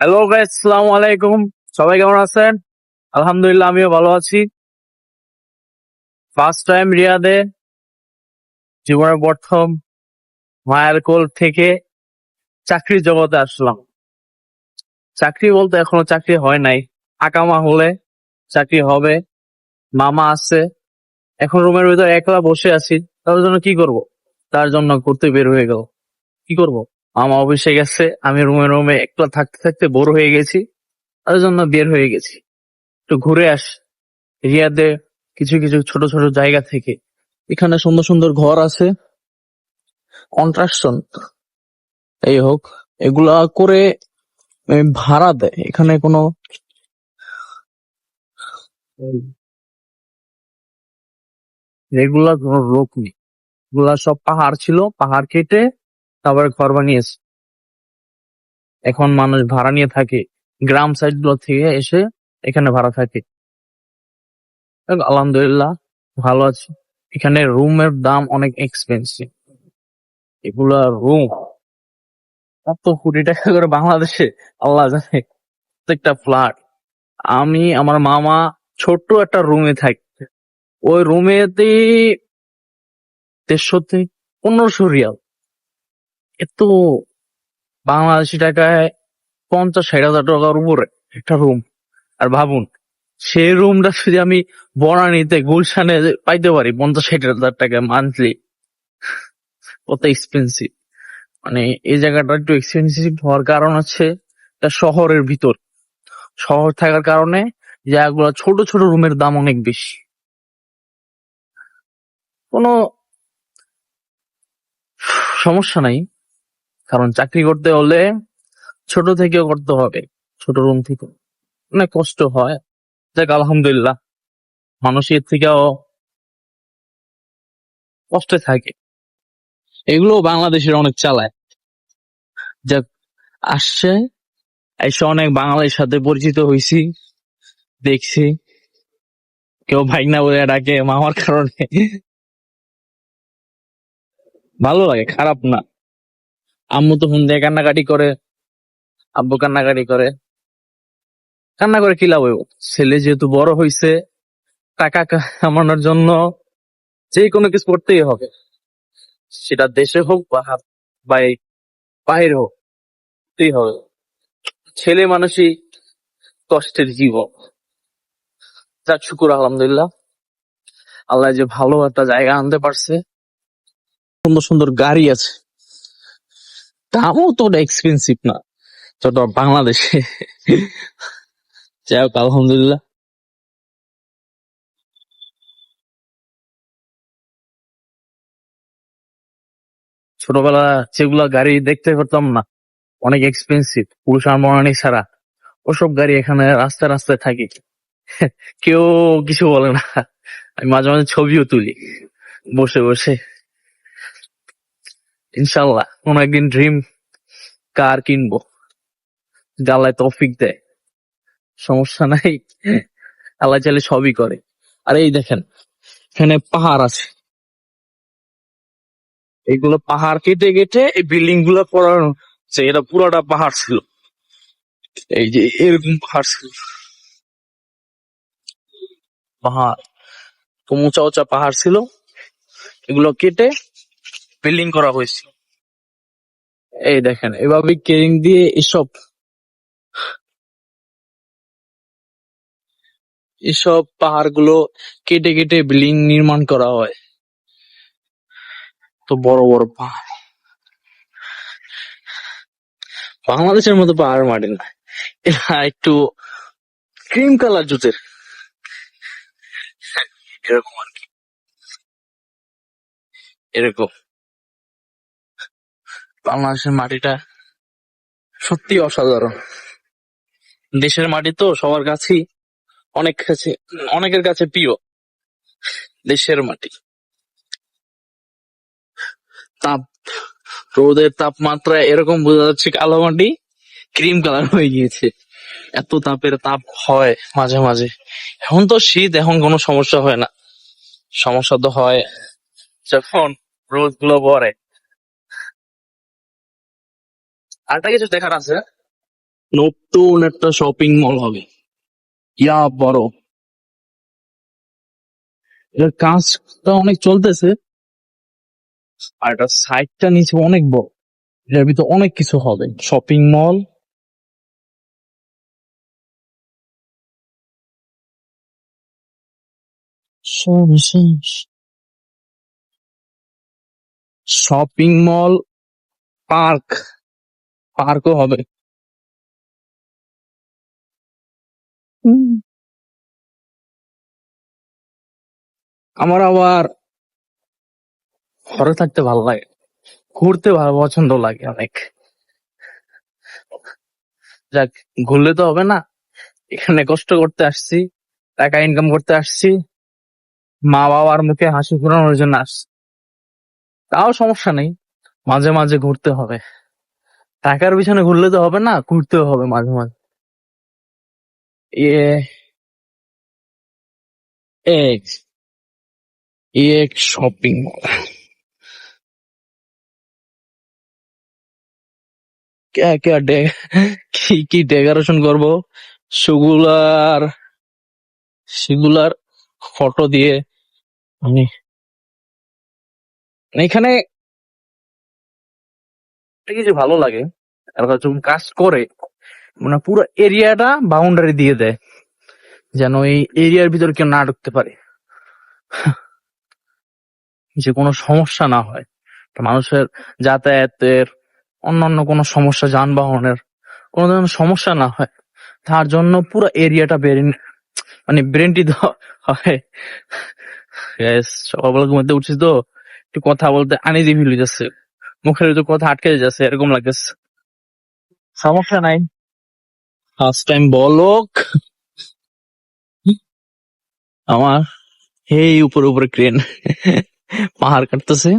Hello guys, আসসালামু আলাইকুম। সবাই কেমন আছেন? আলহামদুলিল্লাহ, আমিও ভালো আছি। ফার্স্ট টাইম রিয়াদে, জীবনের প্রথম মায়ের কোল থেকে চাকরির জগতে আসলাম। চাকরি বলতে এখনো চাকরি হয় নাই, আকামা হলে চাকরি হবে। মামা আছে, এখন রুমের ভিতরে একলা বসে আছি। তার জন্য কি করব? তার জন্য ঘুরতে বের হয়ে গেল। কি করব? মামা অফিসে গেছে, আমি রুমে একলা থাকতে থাকতে বোর হয়ে গেছি। তার জন্য বের হয়ে গেছি, একটু ঘুরে আসি রিয়াদে কিছু কিছু ছোট ছোট জায়গা থেকে। এখানে সুন্দর সুন্দর ঘর আছে, কনস্ট্রাকশন এই হোক, এগুলা করে ভাড়া দেয়। এখানে কোনো রেগুলার কোনো লোক নেই। এগুলা সব পাহাড় ছিল, পাহাড় কেটে তারপরে ঘর বানিয়েছে। এখন মানুষ ভাড়া নিয়ে থাকে, গ্রাম সাইড গুলো থেকে এসে এখানে ভাড়া থাকে। আলহামদুলিল্লাহ, ভালো আছি। এখানে রুমের দাম অনেক এক্সপেন্সিভ। এগুলা রুম কত কোটি টাকা করে বাংলাদেশে, আল্লাহ জানে। প্রত্যেকটা ফ্ল্যাট, আমি আমার মামা ছোট্ট একটা রুমে থাকি। ওই রুমেতে ১৫০০ রিয়াল। এত বাংলাদেশি টাকায় ৫০-৬০ হাজার টাকার উপরে একটা রুম। আর ভাবুন, সেই রুমটা যদি আমি বনানীতে গুলশানে পাইতে পারি ৫০-৬০ হাজার টাকা মান্থলি, কত এক্সপেন্সিভ। মানে এই জায়গাটা একটু এক্সপেন্সিভ হওয়ার কারণ হচ্ছে এটা শহরের ভিতর। শহর থাকার কারণে জায়গাগুলো ছোট ছোট, রুমের দাম অনেক বেশি। কোনো সমস্যা নাই, কারণ চাকরি করতে হলে ছোট থেকেও করতে হবে। ছোট রুম থেকে অনেক কষ্ট হয়। যাক আলহামদুলিল্লাহ, মানুষ এর থেকেও কষ্টে থাকে। এগুলো বাংলাদেশের অনেক চালায়। যাক, আসছে, এসে অনেক বাঙালির সাথে পরিচিত হয়েছি, দেখছি। কেউ ভাইগনা বলে ডাকে মামার কারণে। ভালো লাগে, খারাপ না। আম্মু তো ফোন দিয়ে কান্নাকাটি করে, আব্বু কান্নাকাটি করে। কান্না করে কি লাভ হইব? ছেলে যেহেতু বড় হইছে, টাকা কামানোর জন্য যে কোনো কিছু করতেই হবে। সেটা দেশে হোক বা বাইরে হোক, করতেই হবে। ছেলে মানুষই কষ্টের জীবন। যাক, শুকুর আলহামদুলিল্লাহ, আল্লাহ যে ভালো একটা জায়গা আনতে পারছে। সুন্দর সুন্দর গাড়ি আছে, দামও তো এক্সপেন্সিভ না যত বাংলাদেশে। যাই হোক আলহামদুলিল্লাহ। ছোটবেলা যেগুলা গাড়ি দেখতে পারতাম না, অনেক এক্সপেন্সিভ, পুরুষ আর মরানি ছাড়া, ওসব গাড়ি এখানে রাস্তায় রাস্তায় থাকি। কেউ কিছু বলে না। আমি মাঝে মাঝে ছবিও তুলি বসে বসে। ইনশাল্লাহ কোন একদিন ড্রিম কার কিনবো, যদি আল্লাহ তৌফিক দেয়। সমস্যা নাই, আল্লাহ চাইলে সবই করে। আর এই দেখেন, এখানে পাহাড় আছে, এইগুলো পাহাড় কেটে কেটে এই বিল্ডিং গুলো করানো হচ্ছে। এটা পুরোটা পাহাড় ছিল, এই যে এরকম পাহাড় ছিল। পাহাড়, কম উঁচা উঁচা পাহাড় ছিল, এগুলো কেটে বিল্ডিং করা হয়েছিল। এই দেখেন, এভাবে কেরিং দিয়ে এসব এসব পাহাড় গুলো কেটে কেটে বিল্ডিং নির্মাণ করা হয়। তো বড় বড় পাহাড়, বাংলাদেশের মতো পাহাড় মাটি না, এরা একটু ক্রিম কালার জুতের, এরকম আর কি। এরকম বাংলাদেশের মাটিটা সত্যি অসাধারণ। দেশের মাটি তো সবার কাছেই অনেকের কাছে প্রিয়। দেশের মাটি, তাপ, রোদের তাপমাত্রা এরকম বোঝা যাচ্ছে কালো মাটি ক্রিম কালার হয়ে গিয়েছে। এত তাপ হয় মাঝে মাঝে। এখন তো শীত, এখন কোনো সমস্যা হয় না। সমস্যা তো হয় যখন রোদ গুলো পড়ে। আরেকটা কিছু দেখার আছে, নতুন একটা শপিং মল হবে, ইয়া বড়। এর কাজটা অনেক চলতেছে, আর এটা সাইটটা নিচে অনেক বড়। এর ভিতর অনেক কিছু হবে, shopping mall. Shopping mall, park, পার্কও হবে। হুম। আমার আবার ঘরে থাকতে ভালো লাগে, ঘুরতে ভালো পছন্দ লাগে অনেক। যাক, ঘুরলে তো হবে না, এখানে কষ্ট করতে আসছি, টাকা ইনকাম করতে আসছি, মা বাবার মুখে হাসি ফোটানোর জন্য আসছি। তাও সমস্যা নেই, মাঝে মাঝে ঘুরতে হবে। টাকার পিছনে ঘুরলে তো হবে না, ঘুরতেও হবে মাঝে মাঝে। ये एक ये एक শপিং মল। क्या क्या डे কি ডেকোরেশন করব, সেগুলার সেগুলার ফটো দিয়ে আমি এখানে একটা কিছু ভালো লাগে। আর যখন কাজ করে মানে পুরো এরিয়াটা বাউন্ডারি দিয়ে দেয়, যেন এই এরিয়ার ভিতরে কেউ না ঢুকতে পারে, যে কোনো সমস্যা না হয়। তো মানুষের যাতায়াতের, অন্যান্য কোনো সমস্যা, যানবাহনের কোনো ধরনের সমস্যা না হয়, তার জন্য পুরো এরিয়াটা মানে ব্রেনটি দেওয়া হয়। Guys, সকালবেলা ঘুমাতে উঠছি তো, একটু কথা বলতে আনিজি ফিল হইতেছে, মুখের ভিতর কথা আটকে যাচ্ছে, এরকম লাগতেছে। সমস্যা নাই, ফার্স্ট টাইম বলক আমার। এই উপরে উপরে ক্রেন পাহাড় কাটতেছে,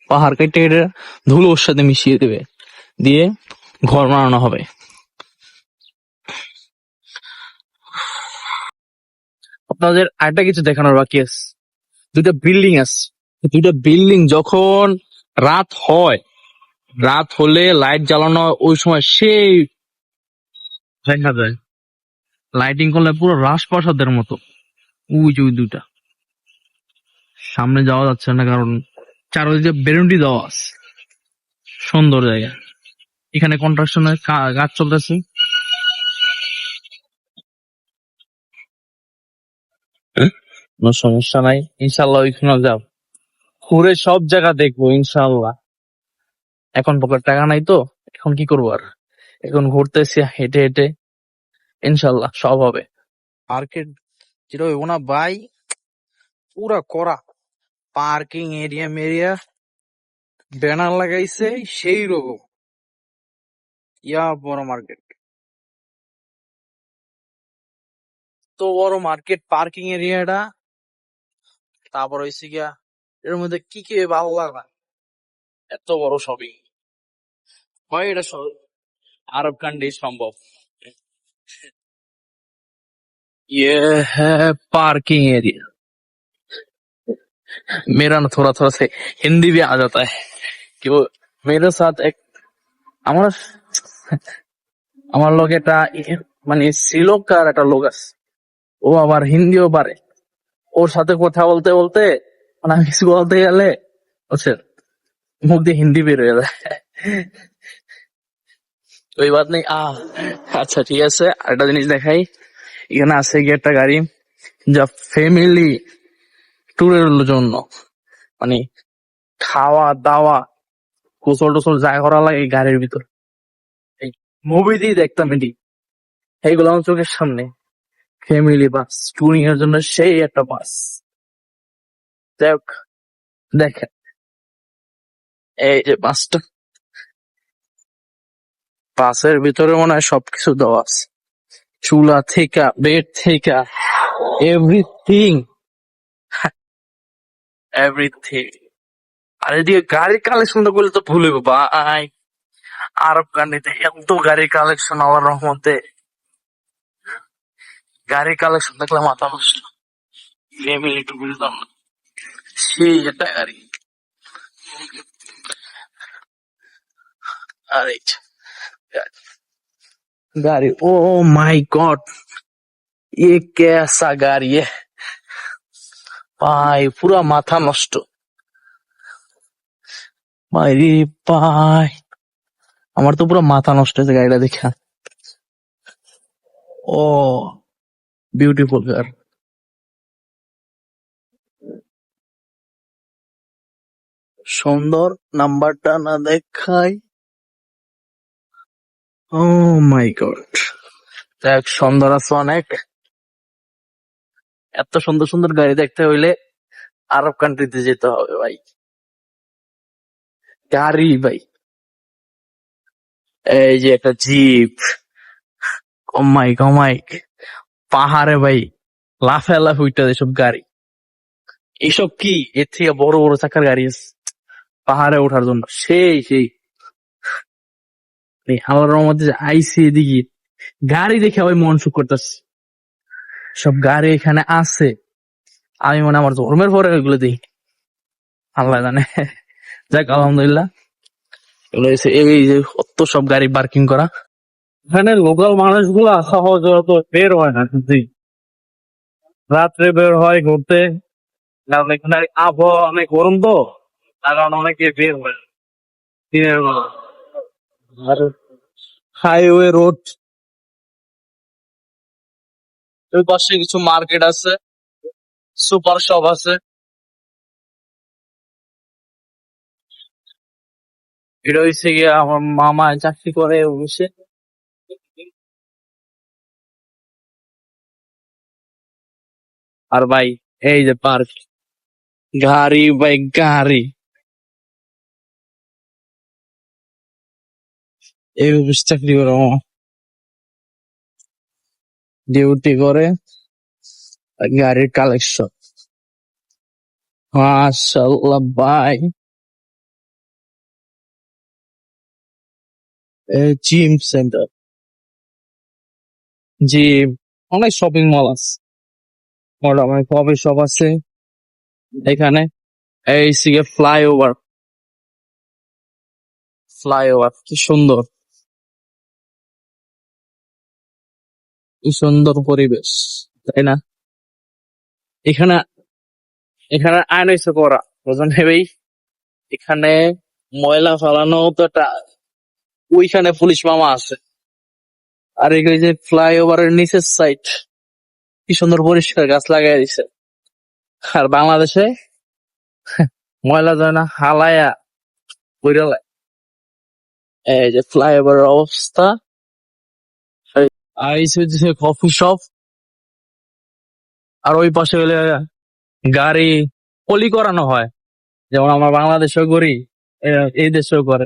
পাহাড় কেটে কেটে ধুলো ওর সাথে মিশিয়ে দেবে, দিয়ে ঘর বানানো হবে। আপনাদের আরেকটা কিছু দেখানোর বাকি আছে, দুইটা বিল্ডিং আছে। দুইটা বিল্ডিং যখন রাত হয়, রাত হলে লাইট জ্বালানো হয়, ওই সময় সেই দেখা যায়, লাইটিং করলে পুরো রাজপ্রাসাদের মতো। ওই যে ওই দুইটা, সামনে যাওয়া যাচ্ছে না কারণ চারদিকে বেরুন্ডি দেওয়া আছে, সুন্দর জায়গা। এখানে কনস্ট্রাকশনের কাজ চলতেছে। কোনো সমস্যা নাই, ইনশাল্লাহ ওইখানে যাব, ঘুরে সব জায়গা দেখবো ইনশাল্লাহ। এখন পকেট টাকা নাই তো, এখন কি করবো আর, এখন ঘুরতেছি হেঁটে হেঁটে, ইনশাল্লাহ সব হবে। মার্কেট যেটা হইব না ভাই, পুরা করা পার্কিং এরিয়া মেরিয়া, ব্যানার লাগাইছে সেই রকম, ইয়া বড় মার্কেট, তো বড় মার্কেট, পার্কিং এরিয়াটা। তারপর হয়েছে গিয়া এর মধ্যে কি কি ভালো লাগা, এত বড় শপিং হয়, এটা আরব কান্ট্রি সম্ভব। ये है पार्किंग एरिया। मेरा ना थोड़ा थोड़ा से हिंदी भी आ जाता है, कि वो मेरे साथ एक আমার আমার লোক এটা মানে শ্রীলঙ্কার একটা লোক আছে, ও আবার হিন্দিও পারে। ওর সাথে কথা বলতে বলতে মানে আমি কিছু বলতে গেলে বুঝছেন, মুখ দিয়ে হিন্দি বের হয়ে যায়। ওই বাত নেই আচ্ছা ঠিক আছে, আরেকটা জিনিস দেখাই। এখানে আছে কি একটা গাড়ি, যা ফ্যামিলি ট্যুরের জন্য, মানে খাওয়া দাওয়া, গোসল টোসল যা করা লাগে এই গাড়ির ভিতর, এই মুভি দিয়ে দেখতাম এটি, এইগুলো আমার চোখের সামনে। ফ্যামিলি বাস, ট্যুরিং এর জন্য সেই একটা বাস। যাই হোক, দেখেন এই যে বাসটা, বাসের ভিতরে মনে হয় সবকিছু দেওয়া আছে, চুলা থেকে বেড থেকে এভরিথিং, এভরিথিং। আর এদিকে গাড়ির কালেকশনটা করলে তো ভুল হইব ভাই, আরব কান্ট্রিতে এত গাড়ির কালেকশন, আল্লাহর রহমতে গাড়ির কালেকশন দেখলে মাথা নষ্ট। ফ্যামিলি একটু বুঝতাম না, সেই একটা গাড়ি। আর এই যে, गाड़ी ओ माय गॉड, ये कैसा गाड़ी है ভাই, পুরা মাথা নষ্ট ভাই রে ভাই। আমার তো পুরো মাথা নষ্ট হয়েছে গাড়িটা দেখা। ও বিউটিফুল কার, সুন্দর, নাম্বারটা না দেখাই। ও মাই গড, দেখ সুন্দর আছে অনেক। এত সুন্দর সুন্দর গাড়ি দেখতে হইলে আরব কান্ট্রিতে যেতে হবে ভাই। গাড়ি ভাই, এই যে একটা জিপ, কমাই কমাই পাহাড়ে ভাই লাফে লাফে উঠতে এসব গাড়ি। এসব কি এর থেকে বড় বড় চাকার গাড়ি আছে পাহাড়ে ওঠার জন্য, সেই সেই আল্লাহর মধ্যে আইসি এদিকে গাড়ি দেখে ভাই মন সুখ করতেছে। সব গাড়ি এখানে আছে, আমি মনে হয় আমার ধর্মের পরে ওইগুলো দিই, আল্লাহ জানে। যাক আলহামদুলিল্লাহ, এগুলো হচ্ছে এই যে কত সব গাড়ি পার্কিং করা। এখানে লোকাল মানুষগুলো সহজ তো বের হয় না, জি রাত্রে বের হয় ঘুরতে, কারণ এখানে আবহাওয়া অনেক গরম তো, তার কারণে অনেকে বের হয় দিনের বেলা। আর হাইওয়ে রোড, ওই পাশে কিছু মার্কেট আছে, সুপার শপ আছে। এটা হচ্ছে গিয়ে আমার মামা চাকরি করে অফিসে। আর ভাই এই যে পার্ক, গাড়ি ভাই গাড়ি, এই অফিস চাকরি করে মামা, ডিউটি করে, আর গাড়ির কালেকশন। মাশাআল্লাহ ভাই, জিম সেন্টার, জিম, অনেক শপিং মল আছে, অনেক কফি শপ আছে এখানে। এই সিগে ফ্লাইওভার, ফ্লাইওভার কি সুন্দর, কি সুন্দর পরিবেশ, তাই না? এখানে এখানে আইন হয়েছে করা, বুঝলেন ভাই? এখানে ময়লা ফালানো তো একটা, ওইখানে পুলিশ মামা আছে। আর এই যে ফ্লাইওভারের নিচের সাইড কি সুন্দর পরিষ্কার, গাছ লাগাই দিছে। আর বাংলাদেশে ময়লা যায় না, হালায়া বইরালায়। এই যে ফ্লাইওভারের অবস্থা। আইস হচ্ছে কফি শপ, আর ওই পাশে হলে গাড়ি পলি করানো হয়, যেমন আমরা বাংলাদেশেও করি, এই দেশেও করে।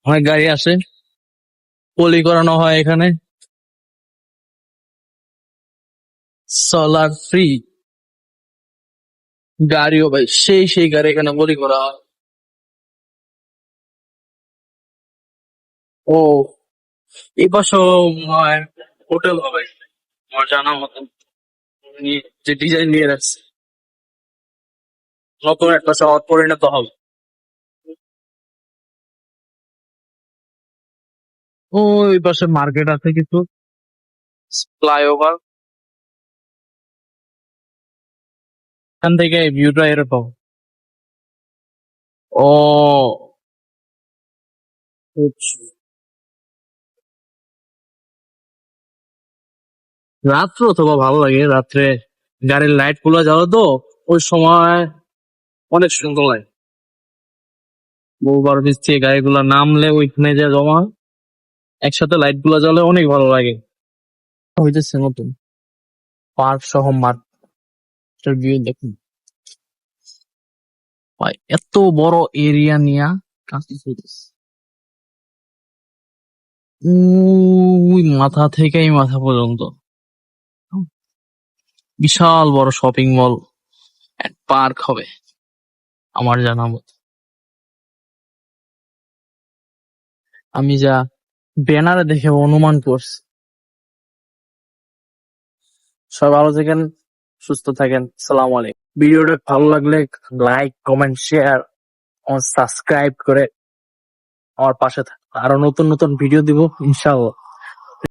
অনেক গাড়ি আসে, পলি করানো হয় এখানে, সোলার ফ্রি গাড়িও ভাই, সেই সেই গাড়ি এখানে পলি করা হয়। ও এই পাশেও মনে হয় হোটেল হবে আমার জানা মতন, উনি যে ডিজাইন নিয়ে রাখছে, নতুন একটা শহর পরিণত হবে। ওই পাশে মার্কেট আছে কিছু, ফ্লাইওভার, এখান থেকে ভিউটা এরকম। ও বুঝছি। রাত্রে অথবা ভালো লাগে, রাত্রে গাড়ির লাইট গুলো জ্বালো তো, ওই সময় অনেক সুন্দর লাগে। বহুবার নিচ থেকে গাড়িগুলো নামলে ওইখানে যে জমা, একসাথে লাইট গুলো জ্বলে, অনেক ভালো লাগে। হইতেছে নতুন পার্ক সহ মার্কেটের ভিউ দেখুন ভাই, এত বড় এরিয়া নিয়া কাজ হইতেছে। ওই মাথা থেকে এই মাথা পর্যন্ত বিশাল বড় শপিং মল এন্ড পার্ক হবে আমার জানা মতো। আমি যা ব্যানারে দেখে অনুমান করছি। সবাই ভালো থাকেন, সুস্থ থাকেন, সালাম আলাইকুম। ভিডিওটা ভালো লাগলে লাইক, কমেন্ট, শেয়ার, সাবস্ক্রাইব করে আমার পাশে থাকবে, আরো নতুন নতুন ভিডিও দিব ইনশাআল্লাহ।